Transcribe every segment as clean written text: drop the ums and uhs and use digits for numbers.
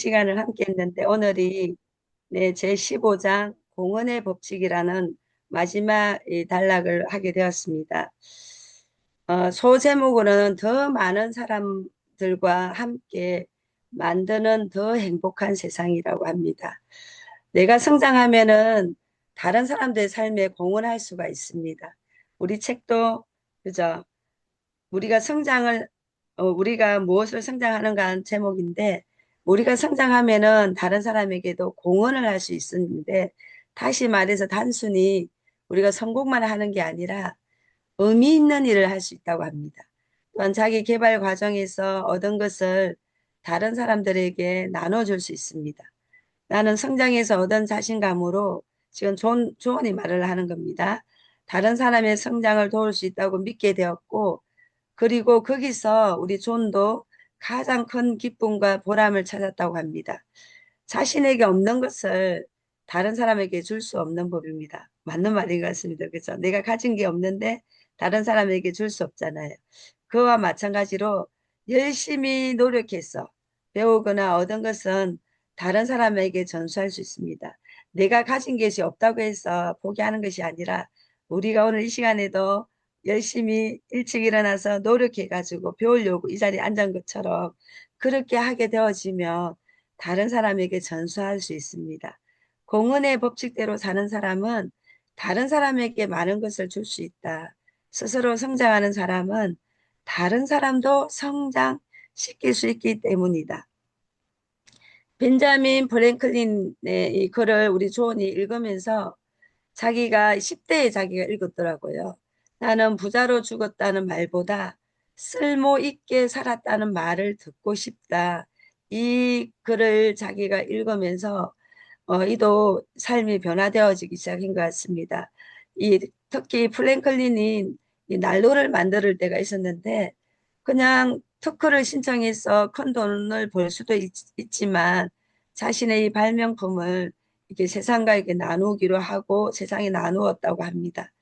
시간을 함께 했는데 오늘이 제 15장 공헌의 법칙이라는 마지막 이 단락을 하게 되었습니다. 소제목으로는 더 많은 사람들과 함께 만드는 더 행복한 세상이라고 합니다. 내가 성장하면은 다른 사람들의 삶에 공헌할 수가 있습니다. 우리 책도 그죠? 우리가 무엇을 성장하는가 하는 제목인데, 우리가 성장하면은 다른 사람에게도 공헌을 할 수 있는데, 다시 말해서 단순히 우리가 성공만 하는 게 아니라 의미 있는 일을 할 수 있다고 합니다. 또한 자기 개발 과정에서 얻은 것을 다른 사람들에게 나눠줄 수 있습니다. 나는 성장해서 얻은 자신감으로 지금 조언이 말을 하는 겁니다. 다른 사람의 성장을 도울 수 있다고 믿게 되었고, 그리고 거기서 우리 존도 가장 큰 기쁨과 보람을 찾았다고 합니다. 자신에게 없는 것을 다른 사람에게 줄 수 없는 법입니다. 맞는 말인 것 같습니다. 그렇죠? 내가 가진 게 없는데 다른 사람에게 줄 수 없잖아요. 그와 마찬가지로 열심히 노력해서 배우거나 얻은 것은 다른 사람에게 전수할 수 있습니다. 내가 가진 것이 없다고 해서 포기하는 것이 아니라, 우리가 오늘 이 시간에도 열심히 일찍 일어나서 노력해가지고 배우려고 이 자리에 앉은 것처럼 그렇게 하게 되어지면 다른 사람에게 전수할 수 있습니다. 공헌의 법칙대로 사는 사람은 다른 사람에게 많은 것을 줄 수 있다. 스스로 성장하는 사람은 다른 사람도 성장시킬 수 있기 때문이다. 벤자민 프랭클린의 이 글을 우리 조언이 읽으면서 자기가 10대에 자기가 읽었더라고요. 나는 부자로 죽었다는 말보다 쓸모 있게 살았다는 말을 듣고 싶다. 이 글을 자기가 읽으면서 이도 삶이 변화되어지기 시작한 것 같습니다. 특히 플랭클린이 이 난로를 만들 때가 있었는데, 그냥 특허를 신청해서 큰 돈을 벌 수도 있지만 자신의 이 발명품을 이렇게 세상과 이렇게 나누기로 하고 세상에 나누었다고 합니다.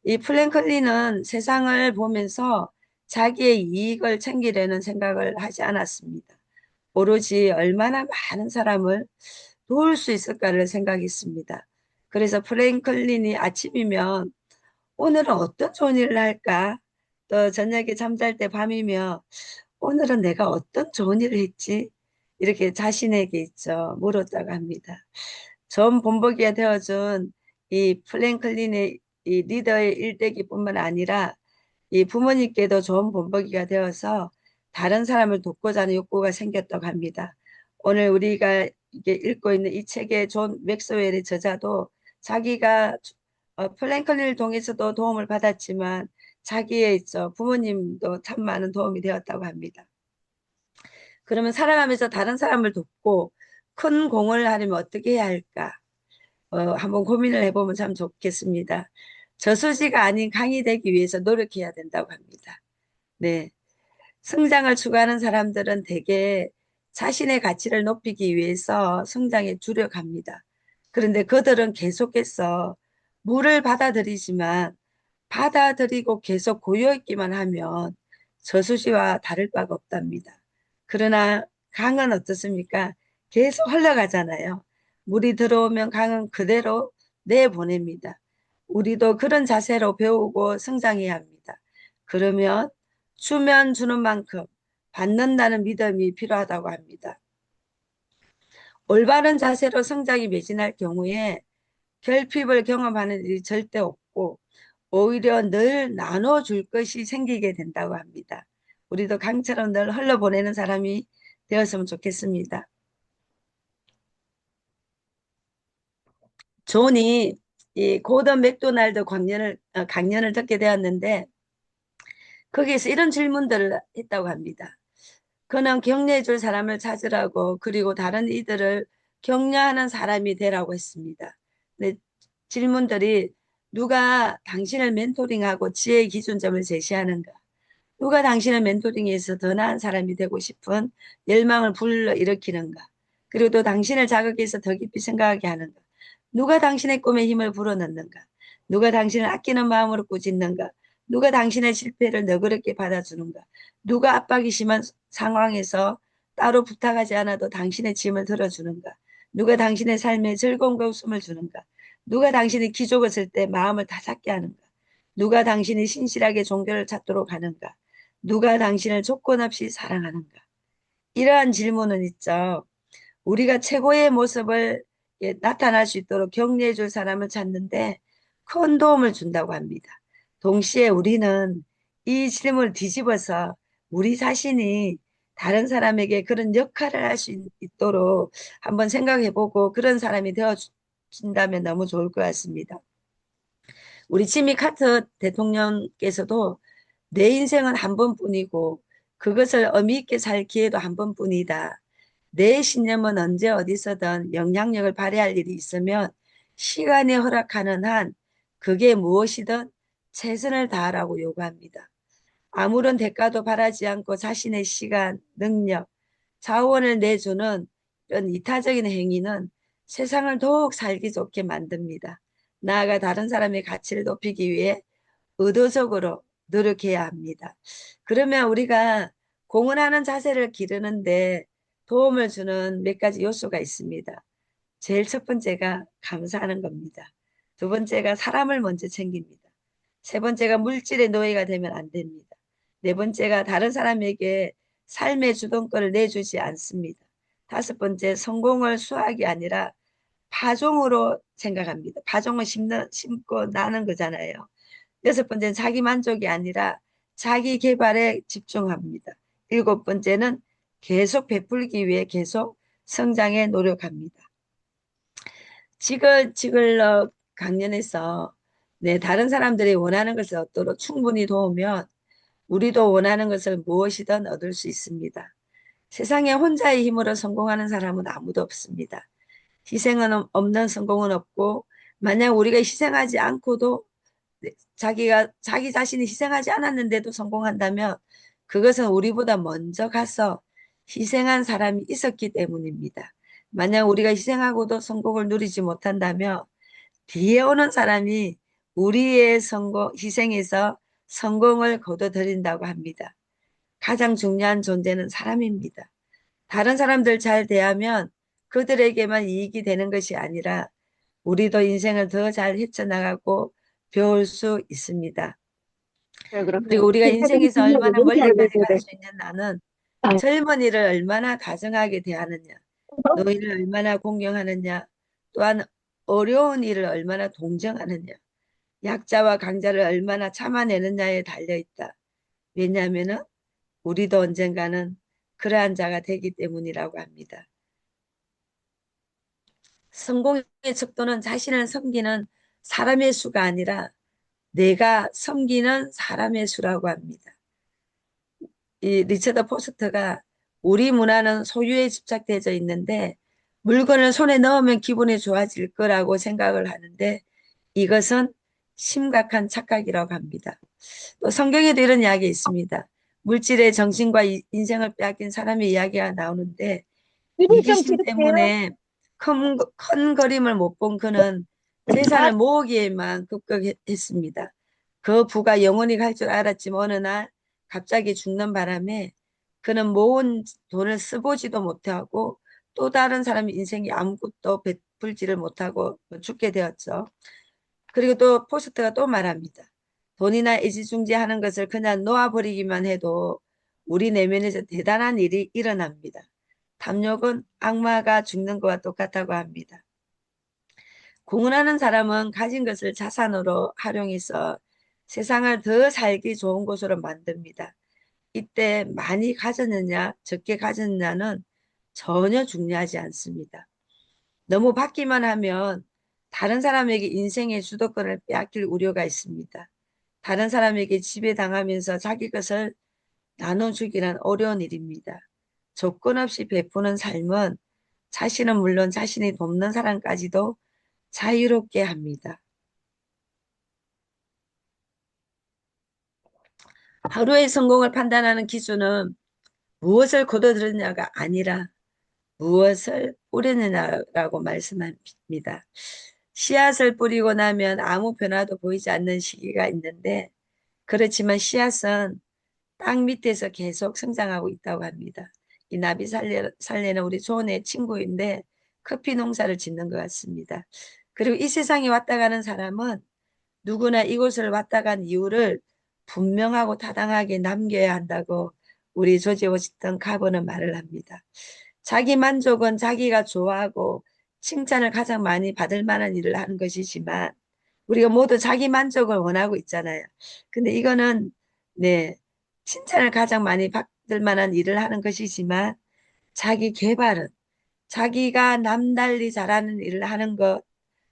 이 플랭클린은 세상을 보면서 자기의 이익을 챙기려는 생각을 하지 않았습니다. 오로지 얼마나 많은 사람을 도울 수 있을까를 생각했습니다. 그래서 프랭클린이 아침이면 오늘은 어떤 좋은 일을 할까? 또 저녁에 잠잘 때 밤이면 오늘은 내가 어떤 좋은 일을 했지? 이렇게 자신에게 있죠. 물었다고 합니다. 전 본보기가 되어준 이 플랭클린의 이 리더의 일대기뿐만 아니라 이 부모님께도 좋은 본보기가 되어서 다른 사람을 돕고자 하는 욕구가 생겼다고 합니다. 오늘 우리가 이게 읽고 있는 이 책의 존 맥스웰의 저자도 자기가 플랭클린을 통해서도 도움을 받았지만 자기의 부모님도 참 많은 도움이 되었다고 합니다. 그러면 살아가면서 다른 사람을 돕고 큰 공을 하려면 어떻게 해야 할까? 한번 고민을 해보면 참 좋겠습니다. 저수지가 아닌 강이 되기 위해서 노력해야 된다고 합니다. 네. 성장을 추구하는 사람들은 대개 자신의 가치를 높이기 위해서 성장에 주력합니다. 그런데 그들은 계속해서 물을 받아들이지만 받아들이고 계속 고여있기만 하면 저수지와 다를 바가 없답니다. 그러나 강은 어떻습니까? 계속 흘러가잖아요. 물이 들어오면 강은 그대로 내보냅니다. 우리도 그런 자세로 배우고 성장해야 합니다. 그러면 주면 주는 만큼 받는다는 믿음이 필요하다고 합니다. 올바른 자세로 성장이 매진할 경우에 결핍을 경험하는 일이 절대 없고 오히려 늘 나눠줄 것이 생기게 된다고 합니다. 우리도 강처럼 늘 흘러보내는 사람이 되었으면 좋겠습니다. 존이 이 고던 맥도날드 강연을 듣게 되었는데, 거기에서 이런 질문들을 했다고 합니다. 그는 격려해 줄 사람을 찾으라고, 그리고 다른 이들을 격려하는 사람이 되라고 했습니다. 근데 질문들이: 누가 당신을 멘토링하고 지혜의 기준점을 제시하는가? 누가 당신을 멘토링해서 더 나은 사람이 되고 싶은 열망을 불러일으키는가? 그리고 또 당신을 자극해서 더 깊이 생각하게 하는가? 누가 당신의 꿈에 힘을 불어넣는가? 누가 당신을 아끼는 마음으로 꾸짖는가? 누가 당신의 실패를 너그럽게 받아주는가? 누가 압박이 심한 상황에서 따로 부탁하지 않아도 당신의 짐을 들어주는가? 누가 당신의 삶에 즐거움과 웃음을 주는가? 누가 당신이 기죽었을 쓸 때 마음을 다잡게 하는가? 누가 당신이 신실하게 종교를 찾도록 하는가? 누가 당신을 조건 없이 사랑하는가? 이러한 질문은 있죠. 우리가 최고의 모습을 나타날 수 있도록 격려해 줄 사람을 찾는데 큰 도움을 준다고 합니다. 동시에 우리는 이 질문을 뒤집어서 우리 자신이 다른 사람에게 그런 역할을 할 수 있도록 한번 생각해 보고 그런 사람이 되어 준다면 너무 좋을 것 같습니다. 우리 지미 카터 대통령께서도 내 인생은 한 번뿐이고 그것을 의미 있게 살 기회도 한 번뿐이다. 내 신념은 언제 어디서든 영향력을 발휘할 일이 있으면 시간이 허락하는 한 그게 무엇이든 최선을 다하라고 요구합니다. 아무런 대가도 바라지 않고 자신의 시간, 능력, 자원을 내주는 이런 이타적인 행위는 세상을 더욱 살기 좋게 만듭니다. 나아가 다른 사람의 가치를 높이기 위해 의도적으로 노력해야 합니다. 그러면 우리가 공헌하는 자세를 기르는데 도움을 주는 몇 가지 요소가 있습니다. 제일 첫 번째가 감사하는 겁니다. 두 번째가 사람을 먼저 챙깁니다. 세 번째가 물질의 노예가 되면 안 됩니다. 네 번째가 다른 사람에게 삶의 주동권을 내주지 않습니다. 다섯 번째, 성공을 수학이 아니라 파종으로 생각합니다. 파종은 심고 나는 거잖아요. 여섯 번째는 자기 만족이 아니라 자기 개발에 집중합니다. 일곱 번째는 계속 베풀기 위해 계속 성장에 노력합니다. 지글러 강연에서 네, 다른 사람들이 원하는 것을 얻도록 충분히 도우면 우리도 원하는 것을 무엇이든 얻을 수 있습니다. 세상에 혼자의 힘으로 성공하는 사람은 아무도 없습니다. 희생은 없는 성공은 없고 만약 우리가 희생하지 않고도 자기 자신이 희생하지 않았는데도 성공한다면 그것은 우리보다 먼저 가서 희생한 사람이 있었기 때문입니다. 만약 우리가 희생하고도 성공을 누리지 못한다면 뒤에 오는 사람이 우리의 희생에서 성공을 거둬들인다고 합니다. 가장 중요한 존재는 사람입니다. 다른 사람들 잘 대하면 그들에게만 이익이 되는 것이 아니라 우리도 인생을 더 잘 헤쳐나가고 배울 수 있습니다. 네, 그리고 그러면 우리가 사람이 인생에서 중요하게 얼마나 멘트 멀리까지 갈 알려줘야 수 있는 나는 돼. 젊은이를 얼마나 다정하게 대하느냐, 노인을 얼마나 공경하느냐, 또한 어려운 일을 얼마나 동정하느냐, 약자와 강자를 얼마나 참아내느냐에 달려있다. 왜냐하면 우리도 언젠가는 그러한 자가 되기 때문이라고 합니다. 성공의 척도는 자신을 섬기는 사람의 수가 아니라 내가 섬기는 사람의 수라고 합니다. 이 리처드 포스터가 우리 문화는 소유에 집착되어 있는데 물건을 손에 넣으면 기분이 좋아질 거라고 생각을 하는데 이것은 심각한 착각이라고 합니다. 또 성경에도 이런 이야기 있습니다. 물질의 정신과 인생을 빼앗긴 사람의 이야기가 나오는데 이불 좀 이기심 찍을게요. 때문에 큰 그림을 못 본 그는 재산을 모으기에만 급급했습니다. 그 부가 영원히 갈 줄 알았지만 어느 날 갑자기 죽는 바람에 그는 모은 돈을 써보지도 못하고 또 다른 사람의 인생이 아무것도 베풀지를 못하고 죽게 되었죠. 그리고 또 포스트가 또 말합니다. 돈이나 애지중지하는 것을 그냥 놓아버리기만 해도 우리 내면에서 대단한 일이 일어납니다. 탐욕은 악마가 죽는 것과 똑같다고 합니다. 공헌하는 사람은 가진 것을 자산으로 활용해서 세상을 더 살기 좋은 곳으로 만듭니다. 이때 많이 가졌느냐 적게 가졌느냐는 전혀 중요하지 않습니다. 너무 받기만 하면 다른 사람에게 인생의 주도권을 빼앗길 우려가 있습니다. 다른 사람에게 지배당하면서 자기 것을 나눠주기란 어려운 일입니다. 조건 없이 베푸는 삶은 자신은 물론 자신이 돕는 사람까지도 자유롭게 합니다. 하루의 성공을 판단하는 기준은 무엇을 거둬들였냐가 아니라 무엇을 뿌리느냐라고 말씀합니다. 씨앗을 뿌리고 나면 아무 변화도 보이지 않는 시기가 있는데 그렇지만 씨앗은 땅 밑에서 계속 성장하고 있다고 합니다. 이 나비 살레는 우리 조은의 친구인데 커피 농사를 짓는 것 같습니다. 그리고 이 세상에 왔다 가는 사람은 누구나 이곳을 왔다 간 이유를 분명하고 타당하게 남겨야 한다고 우리 조지 워싱턴 카버는 말을 합니다. 자기 만족은 자기가 좋아하고 칭찬을 가장 많이 받을 만한 일을 하는 것이지만 우리가 모두 자기 만족을 원하고 있잖아요. 근데 이거는 네, 칭찬을 가장 많이 받을 만한 일을 하는 것이지만 자기 개발은 자기가 남달리 잘하는 일을 하는 것,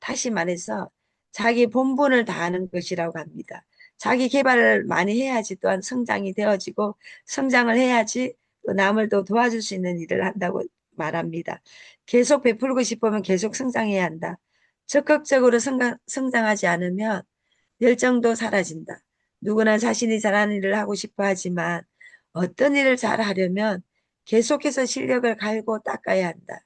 다시 말해서 자기 본분을 다하는 것이라고 합니다. 자기 개발을 많이 해야지 또한 성장이 되어지고 성장을 해야지 또 남을 또 도와줄 수 있는 일을 한다고 말합니다. 계속 베풀고 싶으면 계속 성장해야 한다. 적극적으로 성장하지 않으면 열정도 사라진다. 누구나 자신이 잘하는 일을 하고 싶어 하지만 어떤 일을 잘하려면 계속해서 실력을 갈고 닦아야 한다.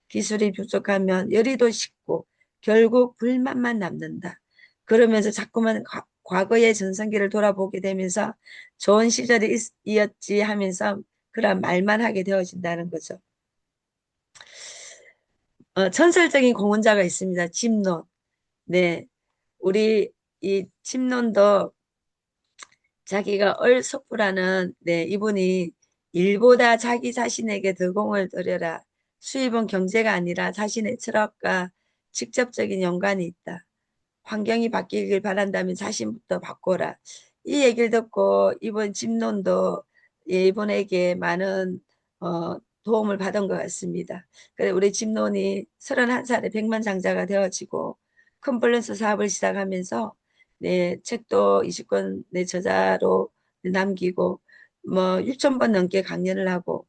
기술이 부족하면 열의도 식고 결국 불만만 남는다. 그러면서 자꾸만 과거의 전성기를 돌아보게 되면서 좋은 시절이 있었지 하면서 그런 말만 하게 되어진다는 거죠. 전설적인 공헌자가 있습니다. 침논. 네, 우리 이 침논도 자기가 얼석부라는 네, 이분이 일보다 자기 자신에게 더 공을 들여라. 수입은 경제가 아니라 자신의 철학과 직접적인 연관이 있다. 환경이 바뀌길 바란다면 자신부터 바꿔라. 이 얘기를 듣고 이번 집론도 이분에게 많은 도움을 받은 것 같습니다. 그래 우리 집론이 31살에 백만장자가 되어지고 컨플런스 사업을 시작하면서 네, 책도 20권 내 저자로 남기고 뭐 6천 번 넘게 강연을 하고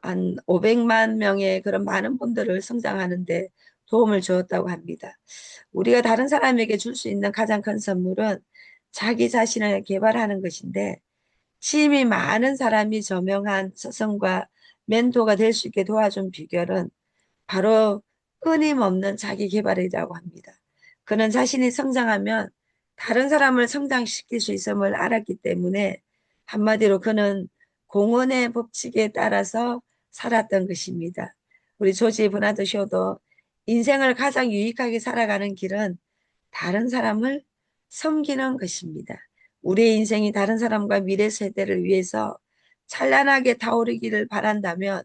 한 500만 명의 그런 많은 분들을 성장하는데 도움을 주었다고 합니다. 우리가 다른 사람에게 줄 수 있는 가장 큰 선물은 자기 자신을 개발하는 것인데 취임이 많은 사람이 저명한 스승과 멘토가 될 수 있게 도와준 비결은 바로 끊임없는 자기 개발이라고 합니다. 그는 자신이 성장하면 다른 사람을 성장시킬 수 있음을 알았기 때문에 한마디로 그는 공헌의 법칙에 따라서 살았던 것입니다. 우리 조지 버나드 쇼도 인생을 가장 유익하게 살아가는 길은 다른 사람을 섬기는 것입니다. 우리의 인생이 다른 사람과 미래 세대를 위해서 찬란하게 타오르기를 바란다면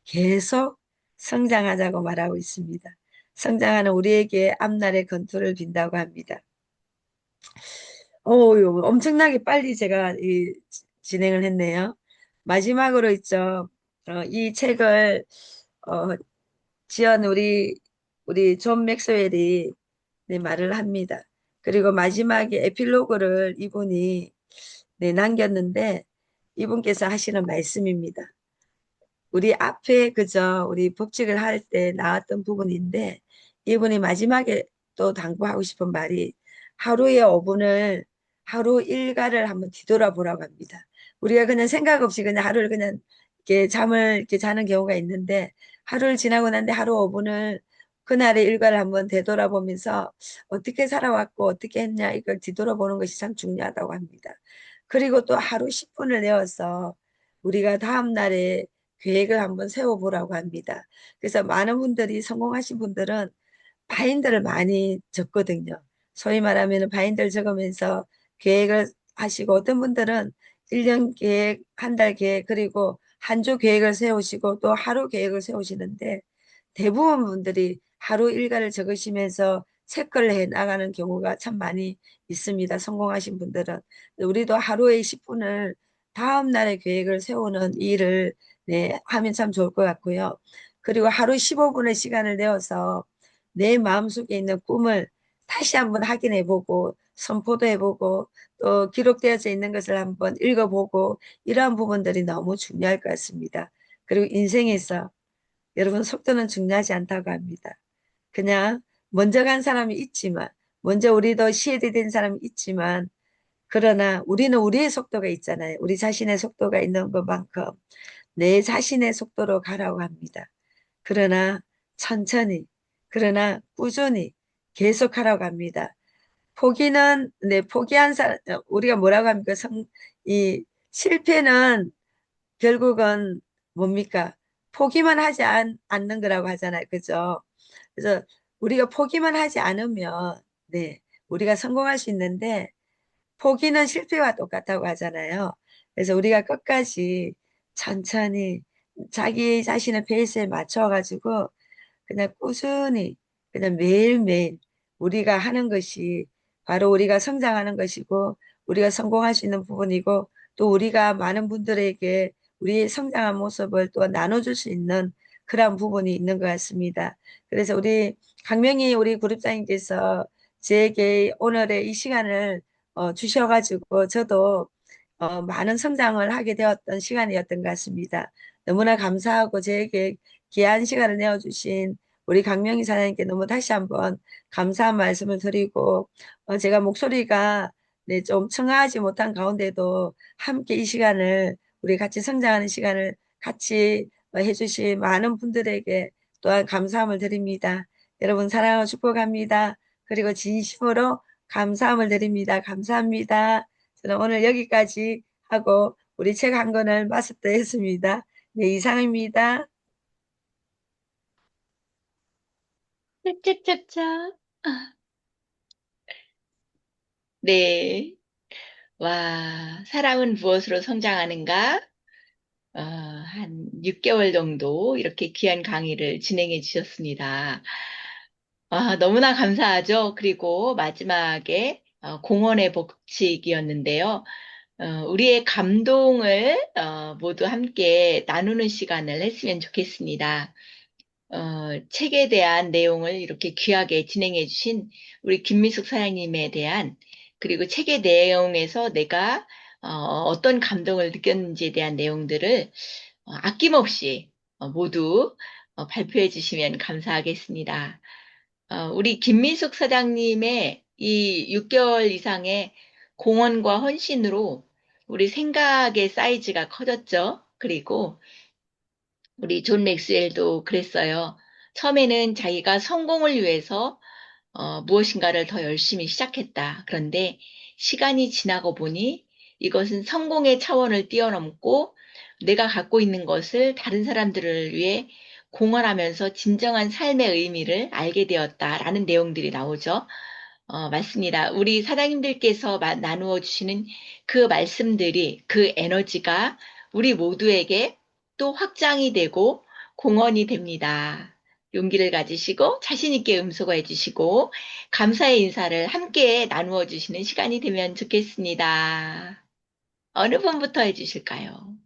계속 성장하자고 말하고 있습니다. 성장하는 우리에게 앞날의 건투를 빈다고 합니다. 엄청나게 빨리 제가 진행을 했네요. 마지막으로 있죠. 이 책을 어, 지은 우리 존 맥스웰이 네, 말을 합니다. 그리고 마지막에 에필로그를 이분이 네, 남겼는데 이분께서 하시는 말씀입니다. 우리 앞에 그저 우리 법칙을 할 때 나왔던 부분인데 이분이 마지막에 또 당부하고 싶은 말이 하루의 5분을 하루 일과를 한번 뒤돌아보라고 합니다. 우리가 그냥 생각 없이 그냥 하루를 그냥 이렇게 잠을 이렇게 자는 경우가 있는데 하루를 지나고 난데 하루 5분을 그날의 일과를 한번 되돌아보면서 어떻게 살아왔고 어떻게 했냐 이걸 뒤돌아보는 것이 참 중요하다고 합니다. 그리고 또 하루 10분을 내어서 우리가 다음 날에 계획을 한번 세워보라고 합니다. 그래서 많은 분들이 성공하신 분들은 바인더를 많이 적거든요. 소위 말하면 바인더를 적으면서 계획을 하시고 어떤 분들은 1년 계획, 한 달 계획, 그리고 한 주 계획을 세우시고 또 하루 계획을 세우시는데 대부분 분들이 하루 일과를 적으시면서 체크를 해 나가는 경우가 참 많이 있습니다. 성공하신 분들은. 우리도 하루에 10분을 다음 날의 계획을 세우는 일을 네, 하면 참 좋을 것 같고요. 그리고 하루 15분의 시간을 내어서 내 마음속에 있는 꿈을 다시 한번 확인해보고 선포도 해보고 또 기록되어져 있는 것을 한번 읽어보고 이러한 부분들이 너무 중요할 것 같습니다. 그리고 인생에서 여러분 속도는 중요하지 않다고 합니다. 그냥 먼저 간 사람이 있지만 먼저 우리도 시해드 된 사람이 있지만 그러나 우리는 우리의 속도가 있잖아요. 우리 자신의 속도가 있는 것만큼 내 자신의 속도로 가라고 합니다. 그러나 천천히, 그러나 꾸준히 계속하라고 합니다. 포기는, 네, 포기한 사람, 우리가 뭐라고 합니까? 이 실패는 결국은 뭡니까? 포기만 하지 않는 거라고 하잖아요. 그죠? 그래서 우리가 포기만 하지 않으면, 네, 우리가 성공할 수 있는데, 포기는 실패와 똑같다고 하잖아요. 그래서 우리가 끝까지 천천히 자기 자신의 페이스에 맞춰가지고 그냥 꾸준히 그냥 매일매일 우리가 하는 것이 바로 우리가 성장하는 것이고 우리가 성공할 수 있는 부분이고 또 우리가 많은 분들에게 우리의 성장한 모습을 또 나눠줄 수 있는 그런 부분이 있는 것 같습니다. 그래서 우리 강명희 우리 그룹장님께서 제게 오늘의 이 시간을 주셔가지고 저도 많은 성장을 하게 되었던 시간이었던 것 같습니다. 너무나 감사하고 저에게 귀한 시간을 내어주신 우리 강명희 사장님께 너무 다시 한번 감사한 말씀을 드리고 제가 목소리가 네, 좀 청아하지 못한 가운데도 함께 이 시간을 우리 같이 성장하는 시간을 같이 해주신 많은 분들에게 또한 감사함을 드립니다. 여러분 사랑하고 축복합니다. 그리고 진심으로 감사함을 드립니다. 감사합니다. 저는 오늘 여기까지 하고 우리 책 한 권을 마스터 했습니다. 네, 이상입니다. 짝짝짝짝. 네. 와, 사람은 무엇으로 성장하는가? 한 6개월 정도 이렇게 귀한 강의를 진행해 주셨습니다. 너무나 감사하죠. 그리고 마지막에 공헌의 법칙이었는데요. 우리의 감동을 모두 함께 나누는 시간을 했으면 좋겠습니다. 책에 대한 내용을 이렇게 귀하게 진행해 주신 우리 김미숙 사장님에 대한 그리고 책의 내용에서 내가 어떤 감동을 느꼈는지에 대한 내용들을 아낌없이 모두 발표해 주시면 감사하겠습니다. 우리 김미숙 사장님의 이 6개월 이상의 공헌과 헌신으로 우리 생각의 사이즈가 커졌죠. 그리고 우리 존 맥스웰도 그랬어요. 처음에는 자기가 성공을 위해서 무엇인가를 더 열심히 시작했다. 그런데 시간이 지나고 보니 이것은 성공의 차원을 뛰어넘고 내가 갖고 있는 것을 다른 사람들을 위해 공헌하면서 진정한 삶의 의미를 알게 되었다라는 내용들이 나오죠. 맞습니다. 우리 사장님들께서 나누어 주시는 그 말씀들이, 그 에너지가 우리 모두에게 또 확장이 되고 공헌이 됩니다. 용기를 가지시고 자신 있게 음소거해 주시고 감사의 인사를 함께 나누어 주시는 시간이 되면 좋겠습니다. 어느 분부터 해주실까요?